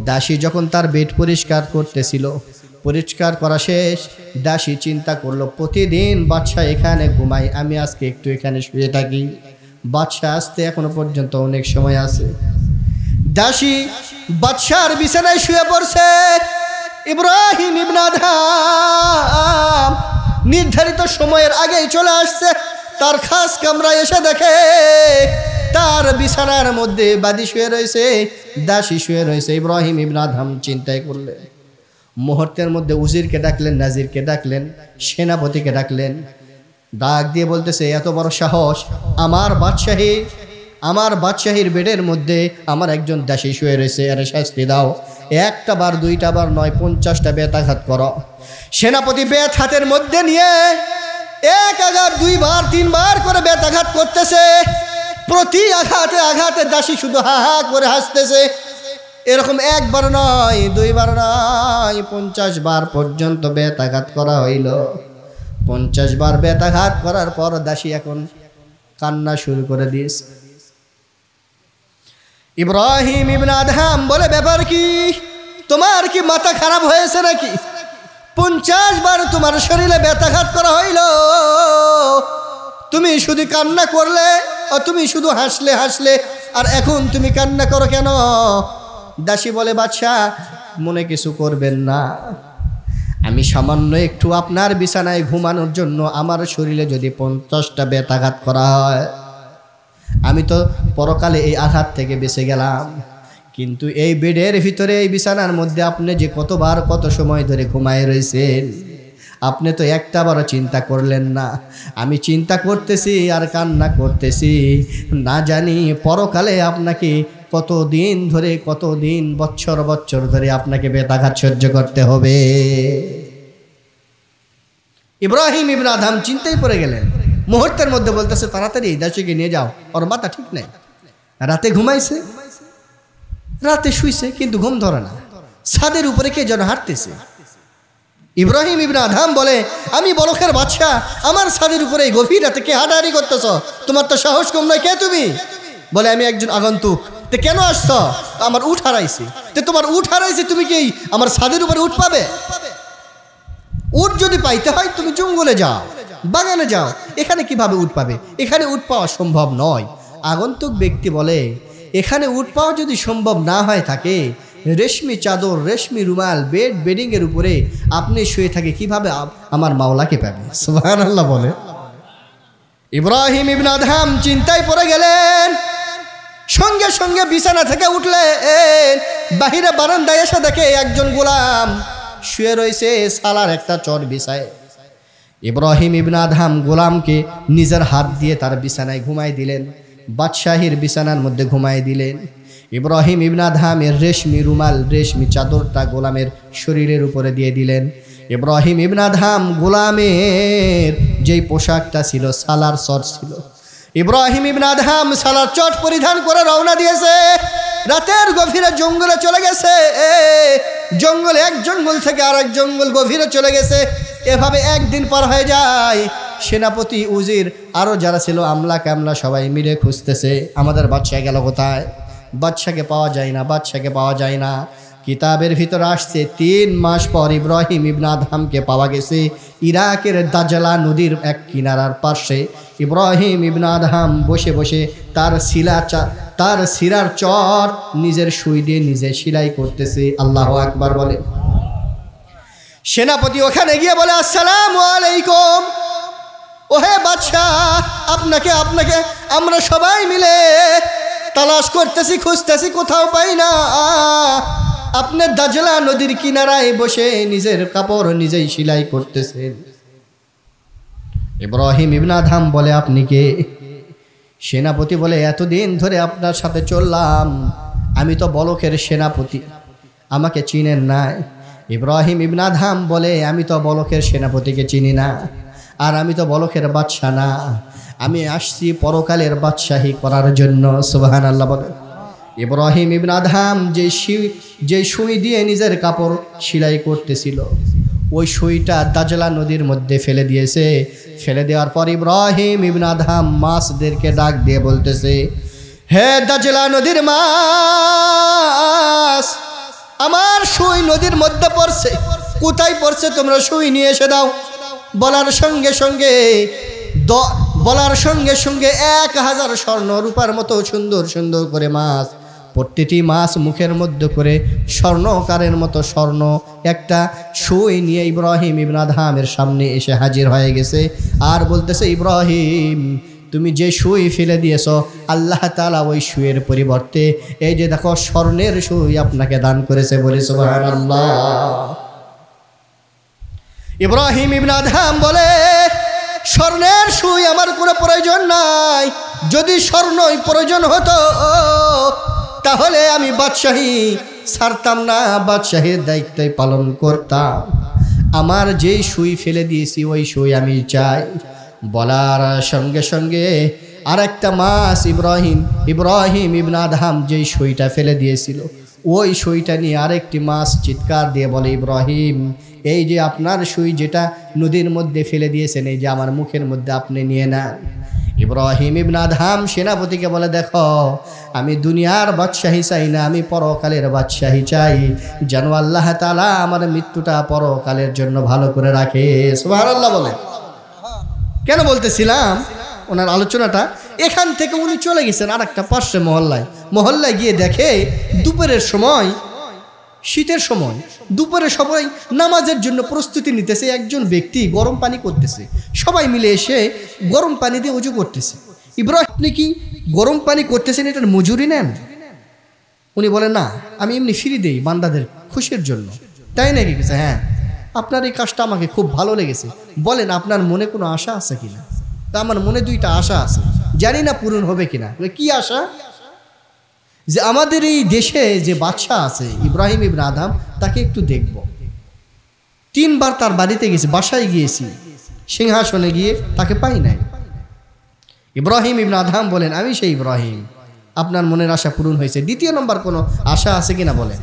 দাসী যখন তার বেড পরিষ্কার করতেছিল, পরিষ্কার করা শেষ, দাসী চিন্তা করলো, প্রতিদিন বাদশা এখানে ঘুমাই, আমি আজকে একটু এখানে শুয়ে থাকি। বাদশা আসতে এখনো পর্যন্ত অনেক সময় আছে। দাসী বাদশার বিছানায় শুয়ে পড়ছে। ইব্রাহিম ইবনে আদহাম নির্ধারিত সময়ের আগেই চলে আসছে। তার খাস কামরায় এসে দেখে তার বিছানার মধ্যে বাদী শুয়ে রয়েছে, দাসী শুয়ে রয়েছে। ইব্রাহিম ইবনে আদহাম চিন্তায় করলেন, মুহূর্তের মধ্যে উজিরকে ডাকলেন, নাজিরকে ডাকলেন, সেনাপতিকে ডাকলেন। ডাক দিয়ে বলতেছে, এত বড় সাহস, আমার বাদশাহীর বেডের মধ্যে আমার একজন দাসী শুয়ে রয়েছে, আরে শাস্তি দাও। একটা বার, দুইটা বার নয়, 50টা বেতাঘাত করো। সেনাপতি বেত হাতের মধ্যে নিয়ে এক আঘাত, দুইবার, তিনবার করে বেতাঘাত করতেছে। প্রতি আঘাতে দাসী শুধু হা হা করে হাসতেছে। এরকম একবার নয়, দুইবার নয়, 50 বার পর্যন্ত বেতাঘাত করা হইল। 50 বার বেতাঘাত করার পর দাসী এখন কান্না শুরু করে দিয়েছে। ইব্রাহিম ইবনে আদহাম বলে, ব্যাপার কি, তোমার কি মাথা খারাপ হয়েছে নাকি? 50 বার তোমার শরীরে বেতাঘাত করা হইল, তুমি শুধু কান্না করলে, তুমি শুধু হাসলে, আর এখন তুমি কান্না করো কেন? দাসী বলে, বাদশাহ মনে কিছু করবেন না, আমি সামান্য একটু আপনার বিছানায় ঘুমানোর জন্য আমার শরীরে যদি 50টা বেতাঘাত করা হয়, আমি তো পরকালে এই আঘাত থেকে বেঁচে গেলাম। কিন্তু এই বেডের ভিতরে, এই বিছানার মধ্যে আপনি যে কতবার কত সময় ধরে ঘুমায় রয়েছেন, আপনি তো একটাবারও চিন্তা করলেন না। আমি চিন্তা করতেছি আর কান্না করতেছি, না জানি পরকালে আপনাকে কতদিন ধরে, কতদিন বছর ধরে আপনাকে বেতাঘাত সহ্য করতে হবে। ইব্রাহিম ইবনে আদহাম চিন্তায় পড়ে গেলেন। মুহূর্তের মধ্যে বলতেছে, তাড়াতাড়ি এই দাসীকে নিয়ে যাও, ওর মাথা ঠিক নাই, রাতে ঘুমাইছে, রাতে শুইছে, কিন্তু ঘুম ধরে না, ছাদের উপরে কে যেন হাঁটতেছে। ইব্রাহিম ইবনে আদহাম বলে, আমি বলখের বাদশা, আমার ছাদের উপরে গভীর রাতে কে হাঁটাহাঁটি করতেছ? তোমার তো সাহস কম নয়, কে তুমি? বলে, আমি একজন আগন্তুক। তে কেন আসছ? আমার উট হারাইছে। তে তোমার উট হারাইছে, তুমি কি আমার ছাদের উপরে উট পাবে? উট যদি পাইতে হয় তুমি জঙ্গলে যাও, বাগানে যাও, এখানে কিভাবে উট পাবে? এখানে উট পাওয়া সম্ভব নয়। আগন্তুক ব্যক্তি বলে, এখানে উট পাওয়া যদি সম্ভব না হয় থাকে, রেশমি চাদর, রেশমি রুমাল, বেডিংয়ের উপরে আপনি শুয়ে থাকে, কিভাবে আমার মাওলাকে পাবে? সুবহানাল্লাহ বলে। ইব্রাহিম ইবনে আদহাম চিন্তায় পড়ে গেলেন। সঙ্গে সঙ্গে বিছানা থেকে উঠলেন, বাহিরে বারান্দায় এসে দেখে একজন গোলাম শুয়ে রয়েছে সালার একটা চট বিছায়। ইব্রাহিম ইবনে আদহাম গোলামকে নিজের হাত দিয়ে তার বিছানায় ঘুমাই দিলেন, বাদশাহীর বিছানার মধ্যে ঘুমাই দিলেন। ইব্রাহিম ইবনে আদহামের রেশমি রুমাল, রেশমি চাদরটা গোলামের শরীরের উপরে দিয়ে দিলেন। ইব্রাহিম ইবনে আদহাম গোলামের যেই পোশাকটা ছিল সালার চট ছিল, ইব্রাহিম ইবনে আদহাম সালার চট পরিধান করে রওনা দিয়েছে। রাতের গভীরে জঙ্গলে চলে গেছে, জঙ্গলে এক জঙ্গল থেকে আরেক জঙ্গল গভীরে চলে গেছে। এভাবে একদিন পার হয়ে যায়। সেনাপতি, উজির, আরও যারা ছিল আমলা কামলা সবাই মিলে খুঁজতেছে আমাদের বাদশাহ গেল কোথায়। বাদশাকে পাওয়া যায় না, বাদশাকে পাওয়া যায় না। কিতাবের ভিতরে আসছে 3 মাস পর ইব্রাহিম ইবনে আদহামকে পাওয়া গেছে ইরাকের দাজলা নদীর এক কিনারার পাশে। ইব্রাহিম ইবনে আদহাম বসে বসে তার সিরার চর নিজের সুই দিয়ে নিজে সেলাই করতেছে। আল্লাহু আকবার বলে। সেনাপতি ওখানে গিয়ে বলে, আসসালামু আলাইকুম। ওহে বাদশাহ, আপনাকে আমরা সবাই মিলে তালাশ করতেছি, খুঁজতেছি, কোথাও পাই না। আপনি দাজলা নদীর কিনারায় বসে নিজের কাপড় নিজেই সেলাই করতেছেন। ইব্রাহিম ইবনে আদহাম বলে, আপনি কে? সেনাপতি বলে, এতদিন ধরে আপনার সাথে চললাম, আমি তো বলকের সেনাপতি, আমাকে চিনেন নাই। ইব্রাহিম ইবনে আদহাম বলে, আমি তো বলকের সেনাপতিকে চিনি না, আর আমি তো বলকের বাদশা না, আমি আসছি পরকালের বাদশাহী করার জন্য। সুবহানাল্লাহ বলে। ইব্রাহিম ইবনে আদহাম যে সুই দিয়ে নিজের কাপড় সেলাই করতেছিল, ওই সুইটা দাজলা নদীর মধ্যে ফেলে দিয়েছে। ফেলে দেওয়ার পর ইব্রাহিম ইবনে আদহাম মাছদেরকে ডাক দিয়ে বলতেছে, হে দাজলা নদীর মাছ, আমার সুই নদীর মধ্যে পড়ছে। কোথায় পড়ছে? তোমরা সুই নিয়ে এসে দাও। বলার সঙ্গে সঙ্গে 1000 স্বর্ণ রূপার মতো সুন্দর সুন্দর করে মাছ, প্রতিটি মাছ মুখের মধ্যে করে স্বর্ণকারের মতো স্বর্ণ একটা সুই নিয়ে ইব্রাহিম ইবনে আদহামের সামনে এসে হাজির হয়ে গেছে। আর বলতেছে, ইব্রাহিম, তুমি যে সুই ফেলে দিয়েছ, আল্লাহ তাআলা ওই সুইয়ের পরিবর্তে এই যে দেখো স্বর্ণের সুই আপনাকে দান করেছে। বলে সুবহানাল্লাহ। ইব্রাহিম ইবনে আদহাম বলে, স্বর্ণের সুই আমার কোনো প্রয়োজন নাই। যদি স্বর্ণই প্রয়োজন হতো তাহলে আমি বাদশাহী ছাড়তাম না, বাদশাহীর দায়িত্বই পালন করতাম। আমার যেই সুই ফেলে দিয়েছি ওই সুই আমি চাই। বলার সঙ্গে সঙ্গে আর একটা মাছ ইব্রাহিম ইবনে আদহাম যেই সুইটা ফেলে দিয়েছিল ওই সুইটা নিয়ে আরেকটি মাছ চিৎকার দিয়ে বলে, ইব্রাহিম, এই যে আপনার সুই যেটা নদীর মধ্যে ফেলে দিয়েছেন, এই যে আমার মুখের মধ্যে আপনি নিয়ে নেন। ইব্রাহিম ইবনে আদহাম সেনাপতিকে বলে, দেখো, আমি দুনিয়ার বাদশাহী চাই না, আমি পরকালের বাদশাহী চাই, যেন আল্লাহ তাআলা আমার মৃত্যুটা পরকালের জন্য ভালো করে রাখে। সুবহানাল্লাহ বলে। কেন বলতেছিলাম ওনার আলোচনাটা, এখান থেকে উনি চলে গেছেন আর একটা পাশে মহল্লায় গিয়ে দেখে দুপুরের সময়, শীতের সময় দুপুরে সবাই নামাজের জন্য প্রস্তুতি নিতেছে। একজন ব্যক্তি গরম পানি করতেছে, সবাই মিলে এসে গরম পানি দিয়ে ওযু করতেছে। ইব্রাহিম, আপনি কি গরম পানি করতেছেন, এটার মজুরি নেন? উনি বলেন, না, আমি এমনি ফ্রি দেই বান্দাদের খুশির জন্য। তাই নাকি? হ্যাঁ, আপনার এই কাজটা আমাকে খুব ভালো লেগেছে। বলেন, আপনার মনে কোনো আশা আছে কিনা? তা আমার মনে 2টা আশা আছে, জানি না পূরণ হবে কিনা। কি আশা? যে আমাদের এই দেশে যে বাদশা আছে ইব্রাহিম ইবনে আদহাম, তাকে একটু দেখব। 3 বার তার বাড়িতে গেছি, বাসায় গিয়েছি, সিংহাসনে গিয়ে তাকে পাই নাই। ইব্রাহিম ইবনে আদহাম বলেন, আমি সেই ইব্রাহিম, আপনার মনের আশা পূরণ হয়েছে। 2য় নম্বর কোনো আশা আছে কিনা বলেন?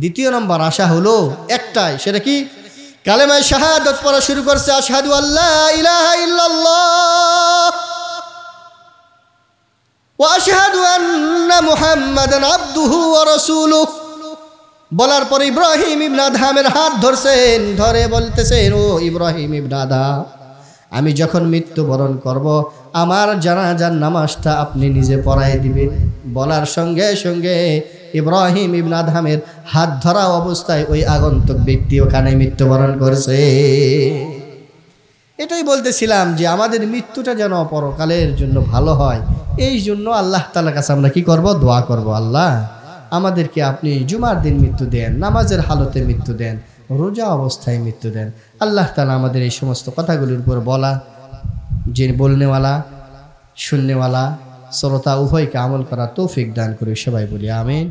2য় নম্বর আশা হলো একটাই, সেটা কি? কালেমায়ে শাহাদাত পড়া শুরু করছে, আশহাদু আল্লা ইলাহা ইল্লাল্লাহ ওয়া আশহাদু আন্না মুহাম্মাদান আবদুহু ওয়া রাসূলুহু। বলার পর ইব্রাহিম ইবনে আদহামের হাত ধরছেন, ধরে বলতেছেন, ও ইব্রাহিম ইবনে আদহাম, আমি যখন মৃত্যুবরণ করব আমার জানাজার নামাজটা আপনি নিজে পড়াই দিবেন। বলার সঙ্গে সঙ্গে ইব্রাহিম ইবনে আদহামের হাত ধরা অবস্থায় ওই আগন্তুক ব্যক্তি ওখানে মৃত্যুবরণ করছে। এটাই বলতেছিলাম যে আমাদের মৃত্যুটা যেন পরকালের জন্য ভালো হয়, এই জন্য আল্লাহ তাআলার কাছে আমরা কি করব? দোয়া করব, আল্লাহ আমাদেরকে আপনি জুমার দিন মৃত্যু দেন, নামাজের হালতে মৃত্যু দেন, রোজা অবস্থায় মৃত্যু দেন। আল্লাহ তাআলা আমাদের এই সমস্ত কথাগুলির উপর বলা, যে বলনেওয়ালা শুননেওয়ালা শ্রোতা উভয়কে আমল করার তৌফিক দান করে। সবাই বলি আমিন।